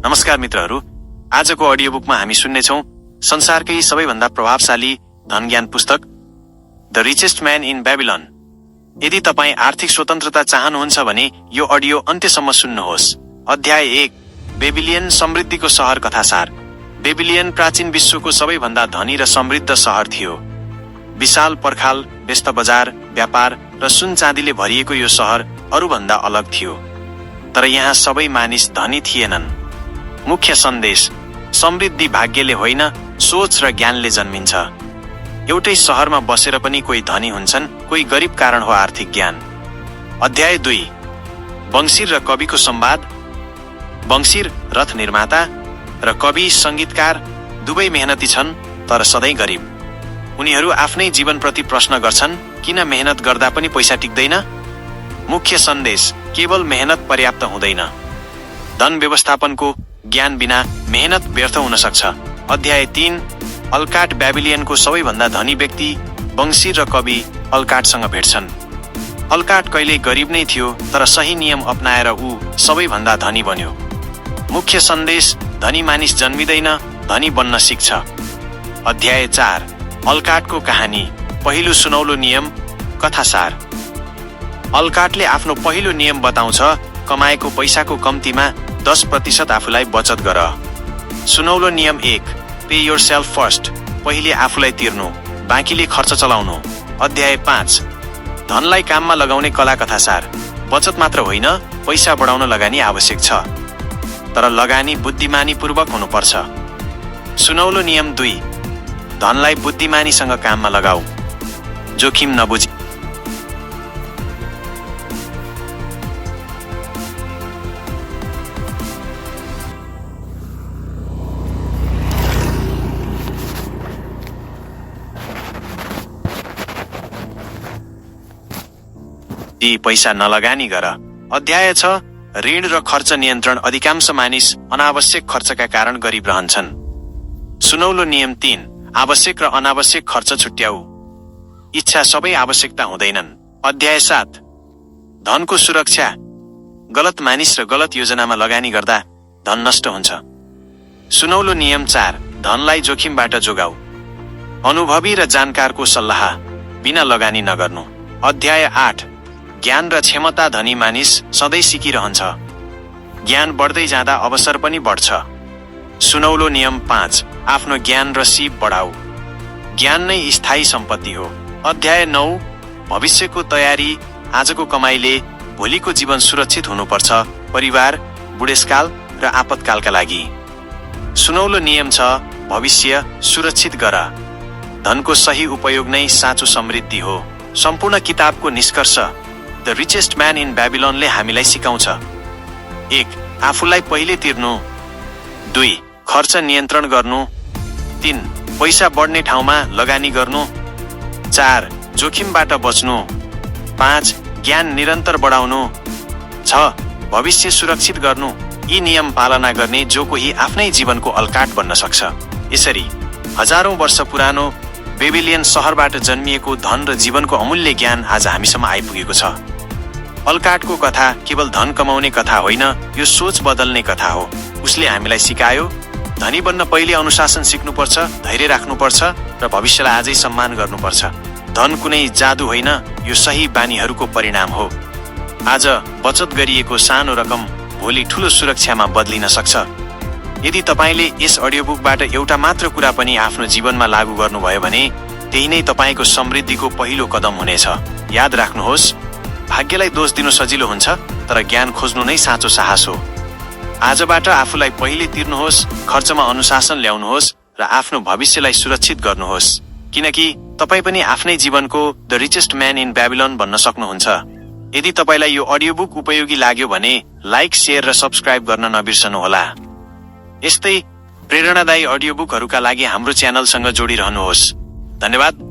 नमस्कार मित्रहरू, आजको अडियो बुकमा हामी सुन्नेछौँ संसारकै सबैभन्दा प्रभावशाली धनज्ञान पुस्तक the richest man in Babylon. यदि तपाईँ आर्थिक स्वतन्त्रता चाहनुहुन्छ भने यो अडियो अन्त्यसम्म सुन्नुहोस्। अध्याय 1, बेबिलियन समृद्धिको सहर कथासार। बेबिलियन प्राचीन विश्वको सबैभन्दा धनी र समृद्ध सहर थियो। विशाल पर्खाल, व्यस्त बजार, व्यापार र सुन चाँदीले भरिएको यो सहर अरूभन्दा अलग थियो। तर यहाँ सबै मानिस धनी थिएनन्। मुख्य सन्देश: समृद्धि भाग्यले होइन, सोच र ज्ञानले जन्मिन्छ। एउटै सहरमा बसेर पनि कोही धनी हुन्छन्, कोही गरिब, कारण हो आर्थिक ज्ञान। अध्याय 2, बङ्सिर र कविको संवाद। बङ्सिर रथ निर्माता र कवि संगीतकार दुवै मेहनती छन्, तर सधैँ गरिब। उनीहरू आफ्नै जीवनप्रति प्रश्न गर्छन्, किन मेहनत गर्दा पनि पैसा टिक्दैन? मुख्य सन्देश: केवल मेहनत पर्याप्त हुँदैन। धन व्यवस्थापनको ज्ञान बिना मेहनत व्यर्थ हुन सक्छ। अध्याय 3, अल्काट बेबिलियनको सबैभन्दा धनी व्यक्ति बङ्सिर र कवि अल्काटसँग भेट्छन्। अल्काट कहिल्यै गरिब नै थियो, तर सही नियम अपनाएर ऊ सबैभन्दा धनी बन्यो। मुख्य सन्देश: धनी मानिस जन्मिँदैन, धनी बन्न सिक्छ। अध्याय 4, अल्काटको कहानी। पहिलो सुनौलो नियम कथासार। अल्काटले आफ्नो पहिलो नियम बताउँछ, कमाएको पैसाको कम्तीमा 10% आफूलाई बचत गर। सुनौलो नियम 1, पे योरसेल्फ फर्स्ट। पहिले आफूलाई तिर्नु, बाँकीले खर्च चलाउनु। अध्याय 5, धनलाई काममा लगाउने कला कथासार। बचत मात्र होइन, पैसा बढाउन लगानी आवश्यक छ, तर लगानी बुद्धिमानीपूर्वक हुनुपर्छ। सुनौलो नियम 2, धनलाई बुद्धिमानीसँग काममा लगाऊ, जोखिम नबुझी। पैसा नलगानी गर। अध्याय 6, ऋण र खर्च नियन्त्रण। अधिकांश मानिस अनावश्यक खर्चका कारण गरिब रहन्छन्। सुनौलो नियम 3, आवश्यक र अनावश्यक खर्च छुट्याऊ। इच्छा सबै आवश्यकता हुँदैनन्। अध्याय 7, धनको सुरक्षा। गलत मानिस र गलत योजनामा लगानी गर्दा धन नष्ट हुन्छ। सुनौलो नियम 4, धनलाई जोखिमबाट जोगाऊ। अनुभवी र जानकारको सल्लाह बिना लगानी नगर्नु। अध्याय 8, ज्ञान र क्षमता। धनी मानिस सधैँ सिकिरहन्छ। ज्ञान बढ्दै जाँदा अवसर पनि बढ्छ। सुनौलो नियम 5, आफ्नो ज्ञान र सिप बढाऊ। ज्ञान नै स्थायी सम्पत्ति हो। अध्याय 9, भविष्यको तयारी। आजको कमाइले भोलिको जीवन सुरक्षित हुनुपर्छ, परिवार, बुढेसकाल र आपतकालका लागि। सुनौलो नियम 6, भविष्य सुरक्षित गर। धनको सही उपयोग नै साँचो समृद्धि हो। सम्पूर्ण किताबको निष्कर्ष द रिचेस्ट म्यान इन बेबिलोनले हामीलाई सिकाउँछ: 1, आफूलाई पहिले तिर्नु। 2, खर्च नियन्त्रण गर्नु। 3, पैसा बढ्ने ठाउँमा लगानी गर्नु। 4, जोखिमबाट बच्नु। 5, ज्ञान निरन्तर बढाउनु। 6, भविष्य सुरक्षित गर्नु। यी नियम पालना गर्ने जो कोही आफ्नै जीवनको अल्काट बन्न सक्छ। यसरी हजारौं वर्ष पुरानो बेबिलियन सहरबाट जन्मिएको धन र जीवनको अमूल्य ज्ञान आज हामीसम्म आइपुगेको छ। अल्काटको कथा केवल धन कमाउने कथा होइन, यो सोच बदल्ने कथा हो। उसले हामीलाई सिकायो, धनी बन्न पहिले अनुशासन सिक्नुपर्छ, धैर्य राख्नुपर्छ र भविष्यलाई आजै सम्मान गर्नुपर्छ। धन कुनै जादु होइन, यो सही बानीहरूको परिणाम हो। आज बचत गरिएको सानो रकम भोलि ठूलो सुरक्षामा बदलिन सक्छ। यदि तपाईले यस अडियो बुकबाट एउटा मात्र कुरा पनि आफ्नो जीवनमा लागू गर्नुभयो भने त्यही नै तपाईको समृद्धिको पहिलो कदम हुनेछ। याद राख्नुहोस्, भाग्यलाई दोष दिनु सजिलो हुन्छ, तर ज्ञान खोज्नु नै साँचो साहस हो। आजबाट आफूलाई पहिले तिर्नुहोस्, खर्चमा अनुशासन ल्याउनुहोस् र आफ्नो भविष्यलाई सुरक्षित गर्नुहोस्, किनकि तपाई पनि आफ्नै जीवनको the richest man in Babylon बन्न सक्नुहुन्छ। यदि तपाईलाई यो अडियो बुक उपयोगी लाग्यो भने लाइक, शेयर र सब्स्क्राइब गर्न नबिर्सनुहोला। यस्तै प्रेरणादायी अडियो बुकहरूका लागि हाम्रो च्यानलसँग जोडिरहनुहोस्। धन्यवाद।